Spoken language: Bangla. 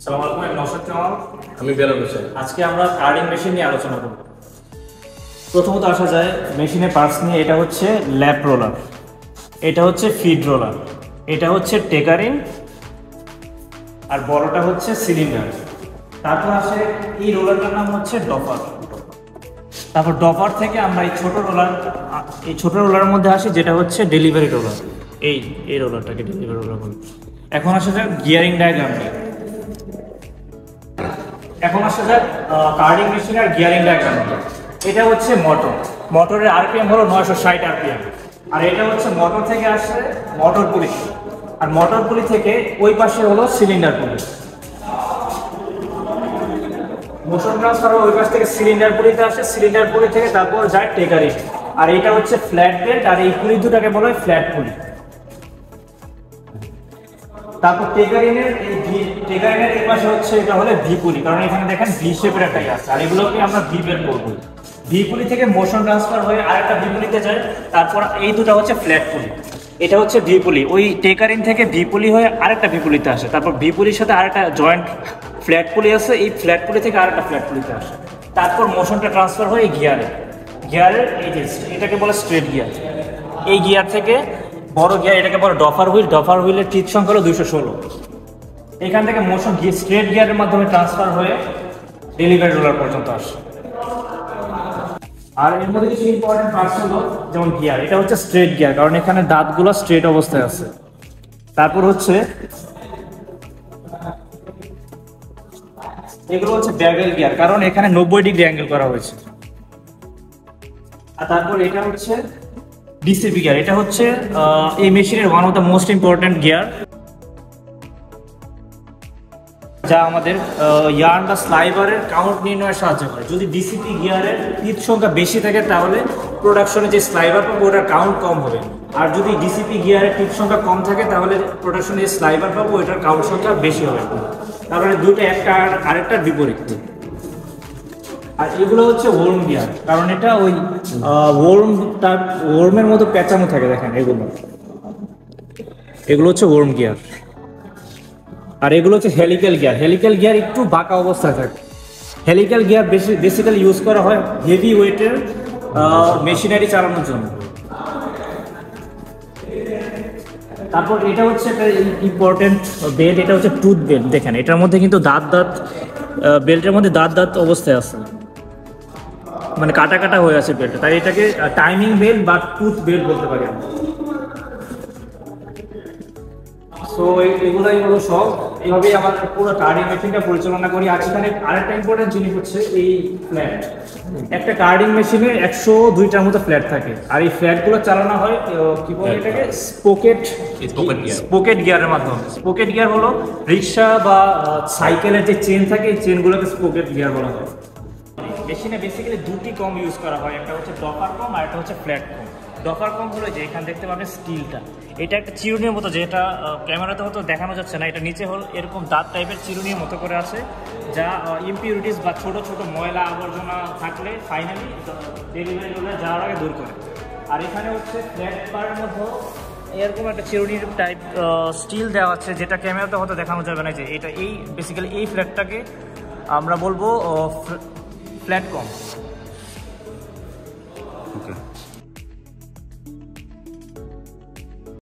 আসসালামু আলাইকুম, আমি নওশাদ কামাল। আমি বেলাল হোসেন। আজকে আমরা কার্ডিং মেশিন নিয়ে আলোচনা করব। প্রথমত আসা যায় মেশিনের পার্টস নিয়ে। এটা হচ্ছে ল্যাপ রোলার, এটা হচ্ছে ফিড রোলার, এটা হচ্ছে টেকারিং, আর বড়টা হচ্ছে সিলিন্ডার। তারপর আসে এই রোলারটার নাম হচ্ছে ডপার। তারপর ডপার থেকে আমরা এই ছোট রোলারের মধ্যে আসি, যেটা হচ্ছে ডেলিভারি রোলার। এই রোলারটাকে ডেলিভারি রোলার বলি। এখন আসা যাক গিয়ারিং ডায়াগ্রাম নিয়ে। এখন আসা যাক কার্ডিং মেশিনের গিয়ারিং ডায়াগ্রাম নিয়ে। এটা হচ্ছে মোটরের আরপিএম হলো 960 আরপিএম। আর এটা হচ্ছে মোটর থেকে আসে মোটর পুলি, আর মোটর পুলি থেকে ওই পাশে হলো সিলিন্ডার পুলি। মোশন ট্রান্সফার ওই পাশ থেকে সিলিন্ডার পুলিতে আসে, সিলিন্ডার পুলি থেকে তারপর যায় টেকারিং। আর এটা হচ্ছে ফ্ল্যাট বেল্ট, আর এই পুলি দুটাকে বলা হয় ফ্ল্যাট পুলি। তারপর টেকারিংয়ের এই পাশে হচ্ছে এটা হলো ভি পুলি, কারণ এখানে দেখেন ভি শেপের একটা আছে, আর এগুলোকে আমরা ভি বেল্ট বলবো। ভি পুলি থেকে মোশন ট্রান্সফার হয়ে আরেকটা ভি পুলিতে যায়। তারপর এই দুটো হচ্ছে ফ্ল্যাট পুলি। এটা হচ্ছে ভি পুলি, ওই টেকারিং থেকে ভি পুলি হয়ে আরেকটা ভি পুলিতে আসে। তারপর ভি পুলির সাথে আরেকটা জয়েন্ট ফ্ল্যাট পুলি আছে, এই ফ্ল্যাট পুলি থেকে আরেকটা ফ্ল্যাট পুলিতে আসে। তারপর মোশনটা ট্রান্সফার হয়ে গিয়ারের এই যে এটাকে বলে স্ট্রেট গিয়ার। এই গিয়ার থেকে বড় গিয়ার, এটাকে বলে ডফার হুইলের টিথ সংখ্যা হলো 216। এখান থেকে মোশন স্ট্রেট গিয়ারের মাধ্যমে ট্রান্সফার হয়ে ডেলিভারি রোলার পর্যন্ত আসে। আর এর মধ্যে কিছু ইম্পর্টেন্ট পার্টস হলো, যেমন গিয়ার, এটা হচ্ছে স্ট্রেট গিয়ার, কারণ এখানে দাঁতগুলো স্ট্রেট অবস্থায় আছে। তারপর হচ্ছে এগুলো হচ্ছে ব্যাভেল গিয়ার, কারণ এখানে 90 ডিগ্রি অ্যাঙ্গেল করা হয়েছে। আর তারপর এটা হচ্ছে ডিসিপি গিয়ার। এটা হচ্ছে এই মেশিনের one of the most important gear, যা আমাদের ইয়ার্ন বা স্লাইভারের কাউন্ট নির্ণয়ে সাহায্য করে। যদি ডিসিপি গিয়ারের টিথ সংখ্যা বেশি থাকে তাহলে প্রোডাকশনে যে স্লাইভার পাবো ওটার কাউন্ট কম হবে, আর যদি ডিসিপি গিয়ারের টিথ সংখ্যা কম থাকে তাহলে প্রোডাকশনে যে স্লাইভার পাবো ওটার কাউন্ট সংখ্যা বেশি হবে। তারপরে দুটো একটা আরেকটার বিপরীত। আর এগুলো হচ্ছে ওয়ার্ম গিয়ার, কারণ এটা ওই ওয়ার্মের মতো প্যাঁচানো থাকে, দেখেন এগুলো হচ্ছে ওয়ার্ম গিয়ার। আর এগুলো হচ্ছে হেলিক্যাল গিয়ার একটু বাঁকা অবস্থায় থাকে। হেলিক্যাল গিয়ার বেসিক্যালি ইউজ করা হয় হেভি ওয়েটের মেশিনারি চালানোর জন্য। তারপর এটা হচ্ছে একটা ইম্পর্টেন্ট বেল্ট, এটা হচ্ছে টুথ বেল্ট। দেখেন এটার মধ্যে কিন্তু বেল্টের মধ্যে দাঁত অবস্থায় আছে, মানে কাটা হয়ে আছে বেল্ট, তাই এটাকে টাইমিং বেল্ট বা টুথ বেল্ট বলতে পারি আমরা। সো এগুলাই হলো সব। এইভাবেই আমার পুরো কার্ডিং মেশিনটা পরিচালনা করি। আর এখানে আরেকটা ইম্পর্টেন্ট জিনিস হচ্ছে এই ফ্ল্যাট। একটা কার্ডিং মেশিনে 102টার মতো ফ্ল্যাট থাকে, আর এই ফ্ল্যাটগুলো চালানো হয় কি বলে এটাকে স্পোকেট গিয়ারের মাধ্যমে। স্পোকেট গিয়ার হলো রিক্সা বা সাইকেলের যে চেন থাকে, এই চেনগুলোকে স্পোকেট গিয়ার বলা হয়। মেশিনে বেসিক্যালি দুটি কম ইউজ করা হয়, একটা হচ্ছে ডপার কম আর একটা হচ্ছে ফ্ল্যাট কম। ডপার কম হলো যে এখানে দেখতে পাবেন স্টিলটা, এটা একটা চিরুনির মতো, যেটা ক্যামেরাতে হয়তো দেখানো যাচ্ছে না। এটা নিচে হল এরকম দাঁত টাইপের চিরুনির মতো করে আছে, যা ইমপিউরিটিস বা ছোট ময়লা আবর্জনা থাকলে ফাইনালি ডেলিভারি রোলারে যাওয়ার আগে দূর করে। আর এখানে হচ্ছে ফ্ল্যাট বারের মধ্যে এরকম একটা চিরুনির টাইপ স্টিল দেওয়া আছে, যেটা ক্যামেরাতে হয়তো দেখানো যাবে না। যে এটা বেসিক্যালি এই ফ্ল্যাটটাকে আমরা বলবো ফ্ল্যাট কম।